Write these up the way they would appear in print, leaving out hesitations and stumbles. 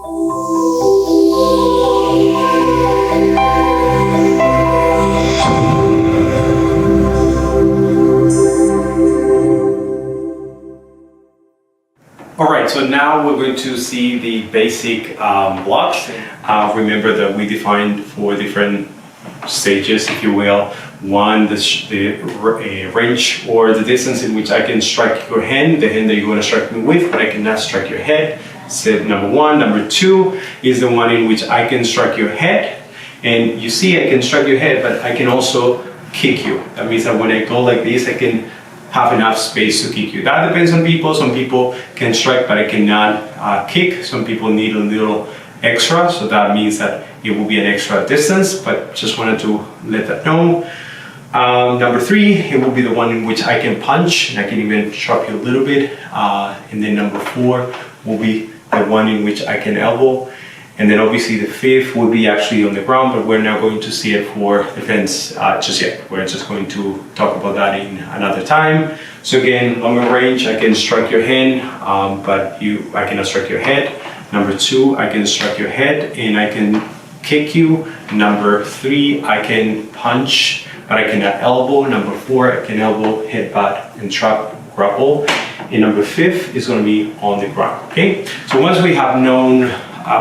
Alright, so now we're going to see the basic blocks. Remember that we defined 4 different stages, if you will. One, the range or the distance in which I can strike your hand, the hand that you want to strike me with, but I cannot strike your head. Step number 1. Number 2 is the one in which I can strike your head. And you see I can strike your head, but I can also kick you. That means that when I go like this, I can have enough space to kick you. That depends on people. Some people can strike, but I cannot kick. Some people need a little extra, so that means that it will be an extra distance, but just wanted to let that know. Number 3, it will be the one in which I can punch, and I can even drop you a little bit. And then number 4 will be the one in which I can elbow. And then obviously the 5th will be actually on the ground, but we're not going to see it for defense just yet. We're just going to talk about that in another time. So again, longer range, I can strike your hand, but I cannot strike your head. Number 2, I can strike your head and I can kick you. Number 3, I can punch, but I cannot elbow. Number 4, I can elbow, headbutt, and trap, grapple. And number 5th is going to be on the ground. Okay. So once we have known,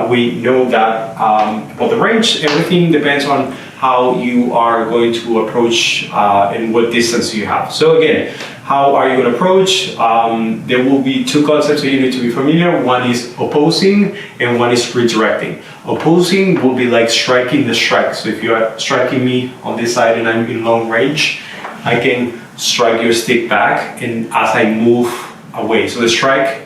we know that about the range, everything depends on how you are going to approach and what distance you have. So again, how are you going to approach? There will be 2 concepts that you need to be familiar. One is opposing and one is redirecting. Opposing will be like striking the strike. So if you are striking me on this side and I'm in long range, I can strike your stick back and as I move away. So the strike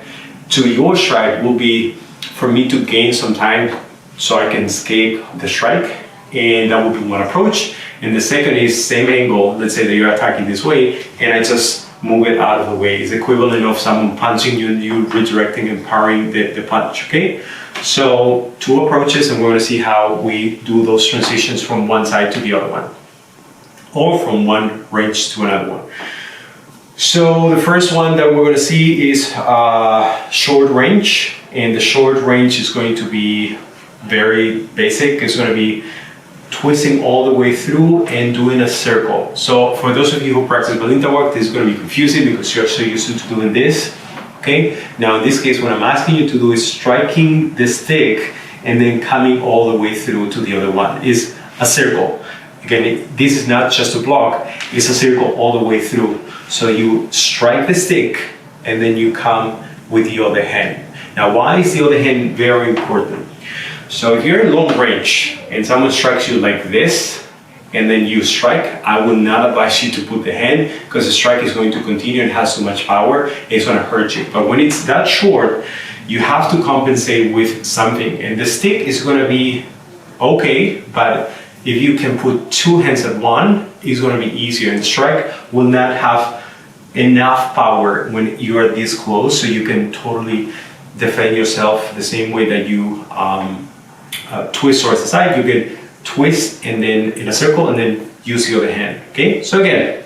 to your strike will be for me to gain some time so I can escape the strike, and that would be one approach. And the second is same angle, let's say that you're attacking this way, and I just move it out of the way. It's equivalent of someone punching you and you redirecting and parrying the punch, okay? So 2 approaches, and we're gonna see how we do those transitions from one side to the other one, or from one range to another one. So the first one that we're going to see is short range, and the short range is going to be very basic. It's going to be twisting all the way through and doing a circle. So for those of you who practice Balinta work, this is going to be confusing because you're so used to doing this. Okay. Now in this case, what I'm asking you to do is striking the stick and then coming all the way through to the other one. Is a circle. Again, this is not just a block, it's a circle all the way through. So you strike the stick and then you come with the other hand. Now, why is the other hand very important? So if you're in long range and someone strikes you like this and then you strike, I would not advise you to put the hand because the strike is going to continue and has so much power, it's going to hurt you. But when it's that short, you have to compensate with something. And the stick is going to be okay, but if you can put 2 hands at one, it's going to be easier. And strike will not have enough power when you are this close, so you can totally defend yourself the same way that you twist towards the side. You can twist and then in a circle and then use the other hand. Okay, so again,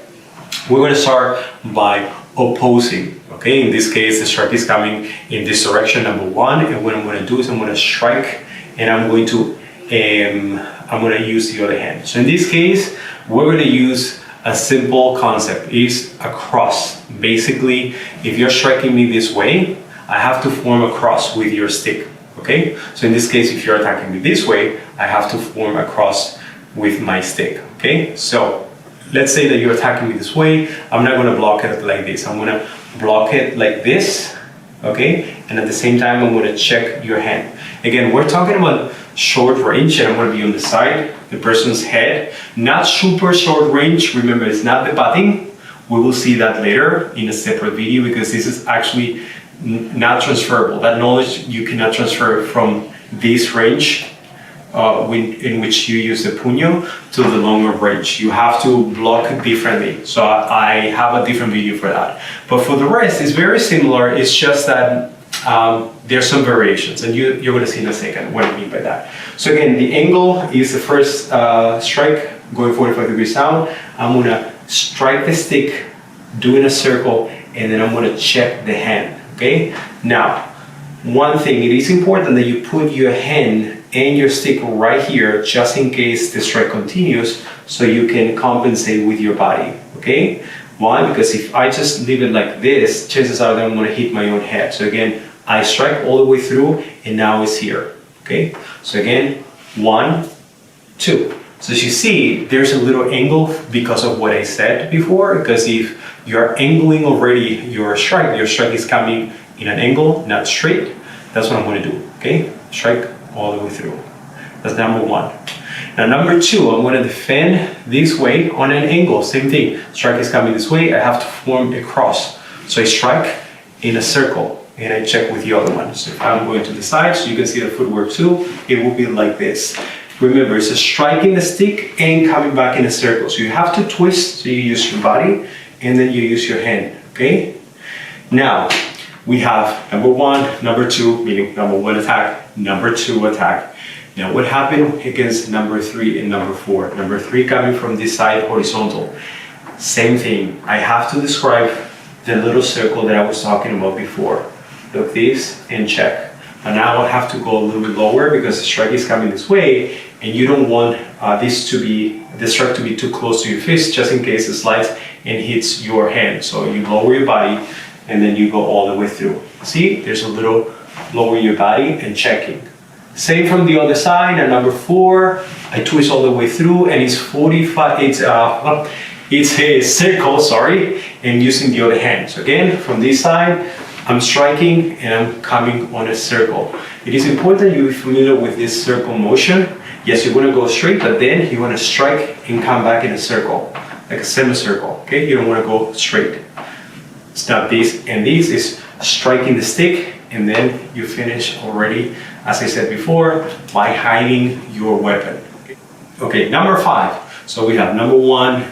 we're going to start by opposing. Okay, in this case, the strike is coming in this direction, number 1, and what I'm going to do is I'm going to strike and I'm going to use the other hand. So in this case, we're going to use a simple concept, is a cross. Basically, if you're striking me this way, I have to form a cross with your stick, okay? So in this case, if you're attacking me this way, I have to form a cross with my stick, okay? So let's say that you're attacking me this way. I'm not gonna block it like this. I'm gonna block it like this, okay? And at the same time, I'm gonna check your hand. Again, we're talking about short range, and I'm going to be on the side, the person's head. Not super short range. Remember, it's not the butting. We will see that later in a separate video because this is actually not transferable. That knowledge you cannot transfer from this range in which you use the puño to the longer range. You have to block it differently. So I have a different video for that. But for the rest, it's very similar. It's just that there's some variations, and you're going to see in a second what I mean by that. So again, the angle is the first strike going 45 degrees down. I'm going to strike the stick, doing a circle, and then I'm going to check the hand. Okay. Now, one thing, it is important that you put your hand and your stick right here just in case the strike continues, so you can compensate with your body, okay? Why? Because if I just leave it like this, chances are that I'm going to hit my own head. So again, I strike all the way through, and now it's here, okay? So again, 1, 2. So as you see, there's a little angle because of what I said before, because if you're angling already your strike is coming in an angle, not straight. That's what I'm going to do, okay? Strike all the way through. That's number 1. Now number 2, I'm going to defend this way on an angle. Same thing. Strike is coming this way. I have to form a cross. So I strike in a circle and I check with the other one. So if I'm going to the side, so you can see the footwork too, it will be like this. Remember, it's a striking the stick and coming back in a circle. So you have to twist, so you use your body and then you use your hand, okay? Now, we have number 1, number 2, meaning number 1 attack, number 2 attack. Now what happened against number 3 and number 4? Number 3 coming from this side horizontal. Same thing, I have to describe the little circle that I was talking about before. Look this and check. And now I have to go a little bit lower because the strike is coming this way, and you don't want the strike to be too close to your fist, just in case it slides and hits your hand. So you lower your body and then you go all the way through. See, there's a little lower your body and checking. Same from the other side. And number 4, I twist all the way through, and it's 45. It's a circle, sorry, and using the other hand. So again, from this side, I'm striking and I'm coming on a circle. It is important you be familiar with this circle motion. Yes, you want to go straight, but then you want to strike and come back in a circle, like a semicircle. Okay, you don't want to go straight. It's not this, and this is striking the stick, and then you finish already, as I said before, by hiding your weapon. Okay, number 5. So we have number 1,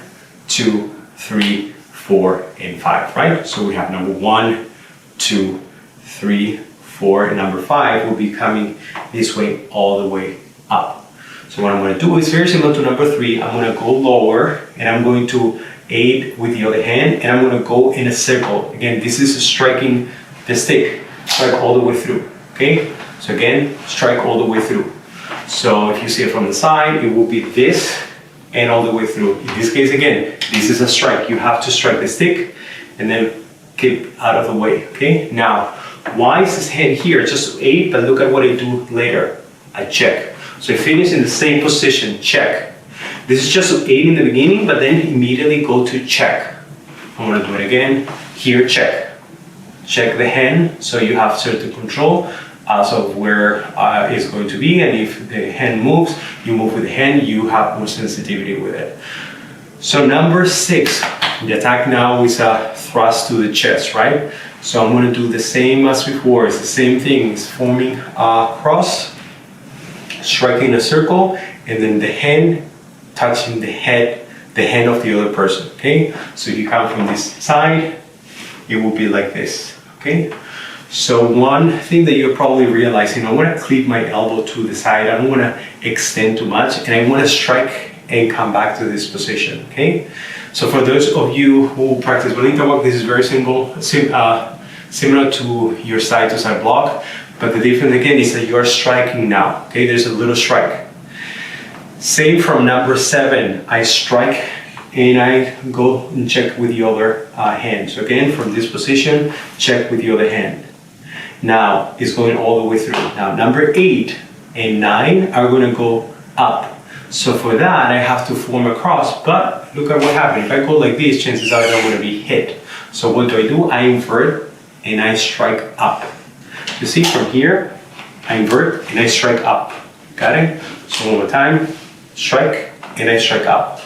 2, 3, 4, and 5, right? So we have number 1, 2, 3, 4, and number 5 will be coming this way all the way up. So what I'm going to do is very similar to number 3. I'm going to go lower, and I'm going to aid with the other hand, and I'm going to go in a circle. Again, this is striking the stick, strike all the way through, okay? So again, strike all the way through. So if you see it from the side, it will be this and all the way through. In this case, again, this is a strike. You have to strike the stick and then keep out of the way, okay? Now, why is this hand here? Just to aid, but look at what I do later. I check. So I finish in the same position, check. This is just to aid in the beginning, but then immediately go to check. I'm gonna do it again. Here, check. Check the hand, so you have certain control as of where it's going to be, and if the hand moves, you move with the hand, you have more sensitivity with it. So number 6, the attack now is a thrust to the chest, right? So I'm gonna do the same as before. It's the same thing. It's forming a cross, striking a circle, and then the hand touching the hand of the other person, okay? So if you come from this side, it will be like this, okay? So one thing that you're probably realizing, I want to clip my elbow to the side. I don't want to extend too much, and I want to strike and come back to this position, okay? So for those of you who practice Bolita walk, this is very simple, similar to your side-to-side block, but the difference again is that you're striking now, okay? There's a little strike. Same from number 7, I strike and I go and check with the other hand. So again, from this position, check with the other hand. Now, it's going all the way through. Now, number 8 and 9 are going to go up. So for that, I have to form a cross, but look at what happened. If I go like this, chances are that I'm going to be hit. So what do? I invert and I strike up. You see, from here, I invert and I strike up. Got it? So one more time, strike and I strike up.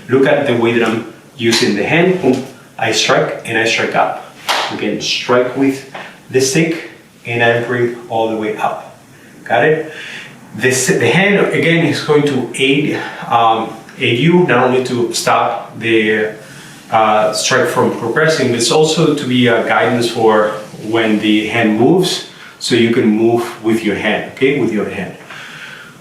Look at the way that I'm using the hand. Boom, I strike and I strike up. Again, strike with the stick and I bring all the way up. Got it? The hand again is going to aid you not only to stop the strike from progressing, but it's also to be a guidance for when the hand moves, so you can move with your hand, okay, with your hand.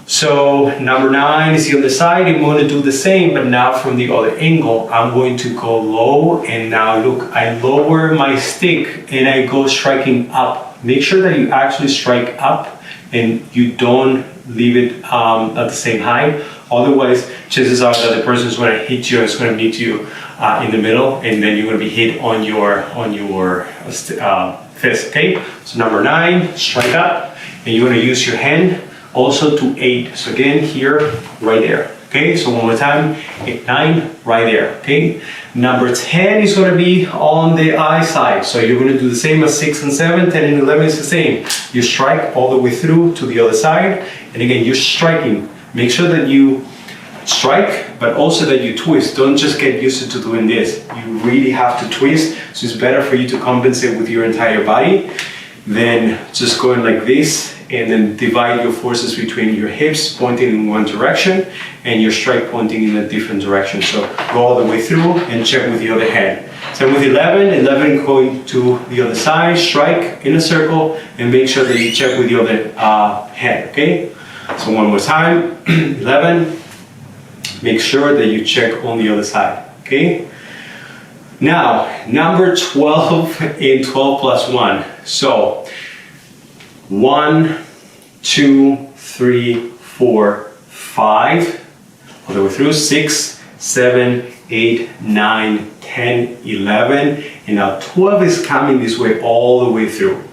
So number 9 is the other side. I'm going to do the same, but now from the other angle. I'm going to go low, and now look, I lower my stick and I go striking up. Make sure that you actually strike up and you don't leave it at the same height. Otherwise, chances are that the person is going to hit you, is going to meet you in the middle, and then you're going to be hit on your fist. Okay, so number 9, strike up, and you're going to use your hand also to 8. So again, here, right there. Okay, so one more time, 8, 9, right there. Okay, number 10 is going to be on the eye side. So you're going to do the same as 6 and 7, 10 and 11 is the same. You strike all the way through to the other side, and again, you're striking. Make sure that you strike, but also that you twist. Don't just get used to doing this. You really have to twist, so it's better for you to compensate with your entire body than just going like this, and then divide your forces between your hips pointing in one direction and your strike pointing in a different direction. So go all the way through and check with the other hand. Same with 11 going to the other side, strike in a circle, and make sure that you check with the other hand, okay? So one more time, 11, make sure that you check on the other side, okay? Now, number 12 and 12 plus 1. So 1, 2, 3, 4, 5, all the way through, 6, 7, 8, 9, 10, 11, and now 12 is coming this way all the way through.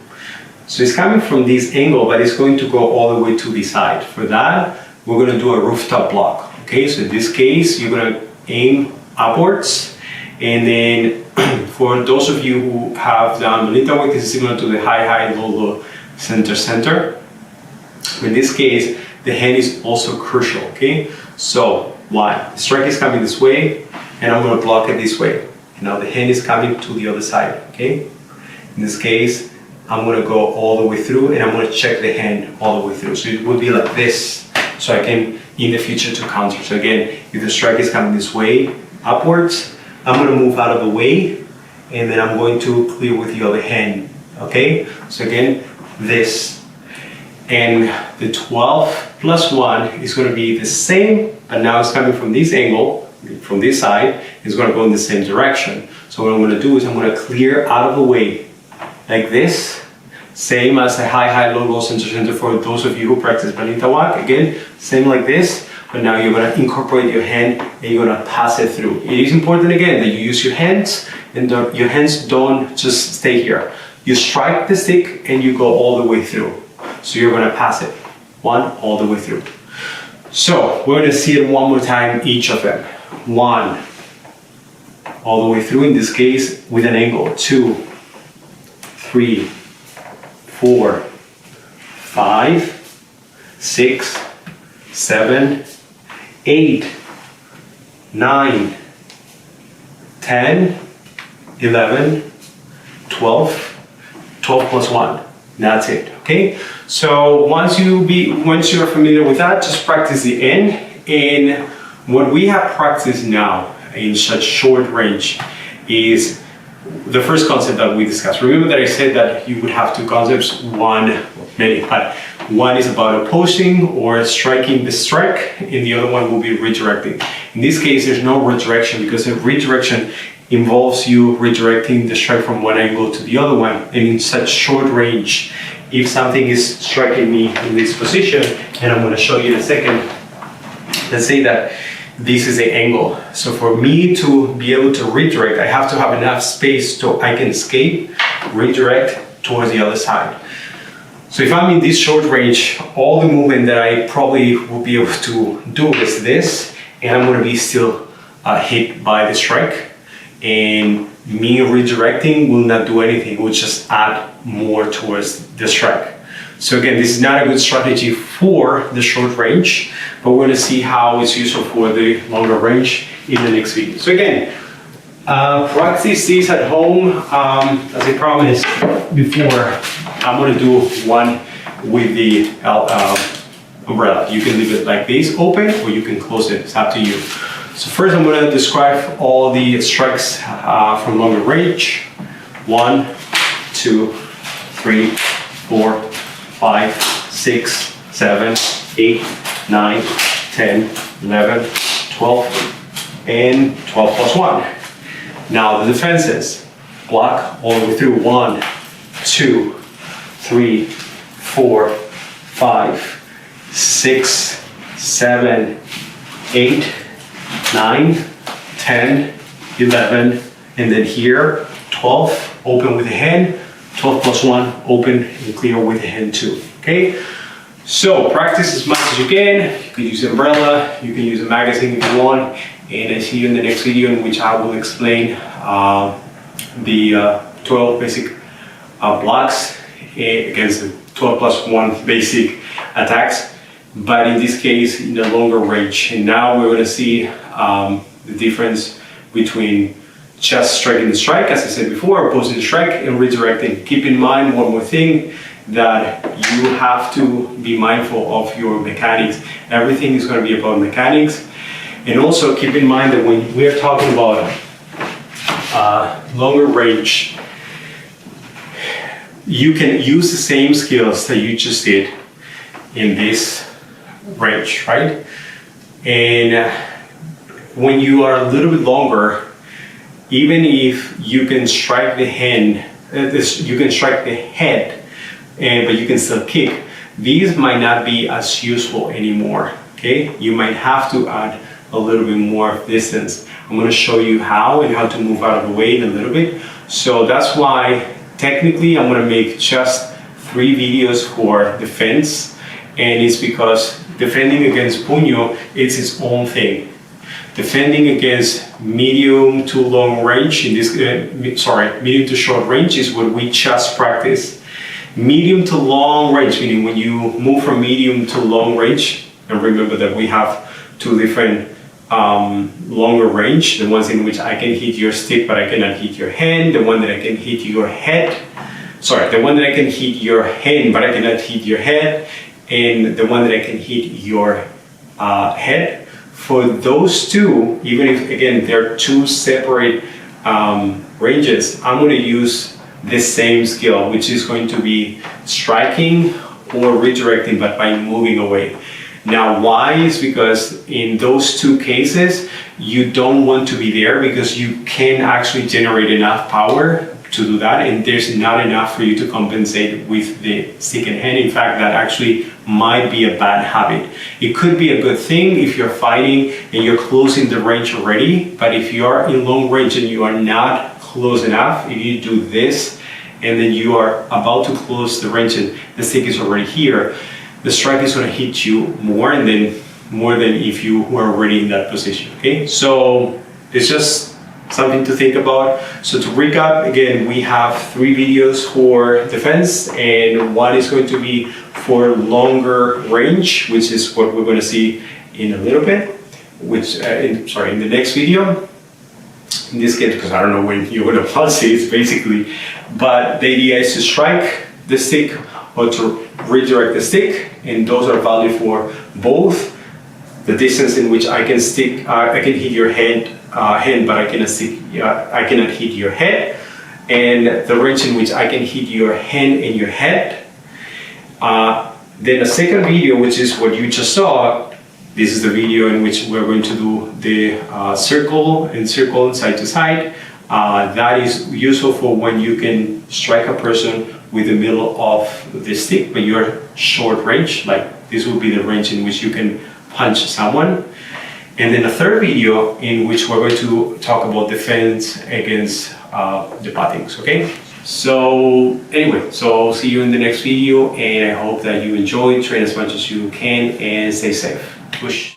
So it's coming from this angle, but it's going to go all the way to the side. For that, we're going to do a rooftop block. Okay, so in this case, you're going to aim upwards, and then for those of you who have done bonita work, this is similar to the high, low, low, center. In this case, the hand is also crucial. Okay, so why? The strike is coming this way, and I'm going to block it this way. And now the hand is coming to the other side. Okay, in this case, I'm going to go all the way through, and I'm going to check the hand all the way through. So it would be like this, so I can in the future to counter. So again, if the strike is coming this way, upwards, I'm going to move out of the way, and then I'm going to clear with the other hand. Okay, so again, this. And the 12 plus 1 is going to be the same, but now it's coming from this angle, from this side, it's going to go in the same direction. So what I'm going to do is I'm going to clear out of the way, like this, same as a high, low, low, center for those of you who practice bonita walk. Again, same like this, but now you're going to incorporate your hand and you're going to pass it through. It is important again that you use your hands, and your hands don't just stay here. You strike the stick and you go all the way through. So you're going to pass it, one all the way through. So we're going to see it one more time, each of them. 1, all the way through, in this case with an angle. 2, 3, 4, 5, 6, 7, 8, 9, 10, 11, 12, 12 plus 1. That's it. Okay. So once you're familiar with that, just practice the end. And what we have practiced now in such short range is the first concept that we discussed. Remember that I said that you would have two concepts. One is about opposing or striking the strike, and the other one will be redirecting. In this case, there's no redirection, because a redirection involves you redirecting the strike from one angle to the other one. And in such short range, if something is striking me in this position, and I'm going to show you in a second, let's say that this is the angle. So for me to be able to redirect, I have to have enough space so I can escape, redirect towards the other side. So if I'm in this short range, all the movement that I probably will be able to do is this, and I'm going to be still hit by the strike. And me redirecting will not do anything, it will just add more towards the strike. So again, this is not a good strategy for the short range, but we're going to see how it's useful for the longer range in the next video. So again, practice this at home. As I promised before, I'm going to do one with the umbrella. You can leave it like this, open, or you can close it. It's up to you. So first I'm going to describe all the strikes from longer range. 1, 2, 3, 4, 5, 6, 7, 8, 9, 10, 11, 12, and 12 plus 1. Now the defenses. Block all the way through. 1, 2, 3, 4, 5, 6, 7, 8, 9, 10, 11, and then here, 12, open with the hand, 12 plus 1, open and clear with the hand too, okay? So practice as much as you can. You can use an umbrella, you can use a magazine if you want, and I see you in the next video in which I will explain the 12 basic blocks against the 12 plus 1 basic attacks, but in this case in a longer range. And now we're going to see the difference between just striking the strike, as I said before, opposing the strike, and redirecting. Keep in mind one more thing, that you have to be mindful of your mechanics. Everything is going to be about mechanics. And also keep in mind that when we are talking about longer range, you can use the same skills that you just did in this range, right? And when you are a little bit longer, even if you can strike the hand, you can strike the head, but you can still kick, these might not be as useful anymore, okay? You might have to add a little bit more distance. I'm going to show you how and how to move out of the way in a little bit. So that's why technically I'm going to make just 3 videos for defense, and it's because defending against puño, it's its own thing. Defending against medium to long range, in this medium to short range, is what we just practiced. Medium to long range, meaning when you move from medium to long range, and remember that we have 2 different longer range, the ones in which I can hit your stick but I cannot hit your hand, the one that I can hit your head, the one that I can hit your hand but I cannot hit your head, and the one that I can hit your head. For those 2, even if again they're 2 separate ranges, I'm going to use the same skill, which is going to be striking or redirecting, but by moving away. Now, why? Is because in those 2 cases, you don't want to be there because you can actually generate enough power to do that, and there's not enough for you to compensate with the stick and hand. In fact, that actually might be a bad habit. It could be a good thing if you're fighting and you're closing the range already, but if you're in long range and you are not close enough, if you do this and then you are about to close the range and the stick is already here, the strike is going to hit you more than if you were already in that position, okay? So it's just something to think about. So to recap, again, we have 3 videos for defense, and 1 is going to be for longer range, which is what we're going to see in a little bit, which in the next video. In this case, because I don't know when you're going to pause it, basically, but the idea is to strike the stick or to redirect the stick, and those are valid for both the distance in which I can hit your hand, but I cannot hit your head, and the range in which I can hit your hand and your head. Then a second video, which is what you just saw. This is the video in which we're going to do the circle side to side. That is useful for when you can strike a person with the middle of the stick, but you're short range. Like this would be the range in which you can punch someone. And then a third video in which we're going to talk about defense against the pattings, okay? So anyway, so see you in the next video, and I hope that you enjoy, train as much as you can, and stay safe. Push.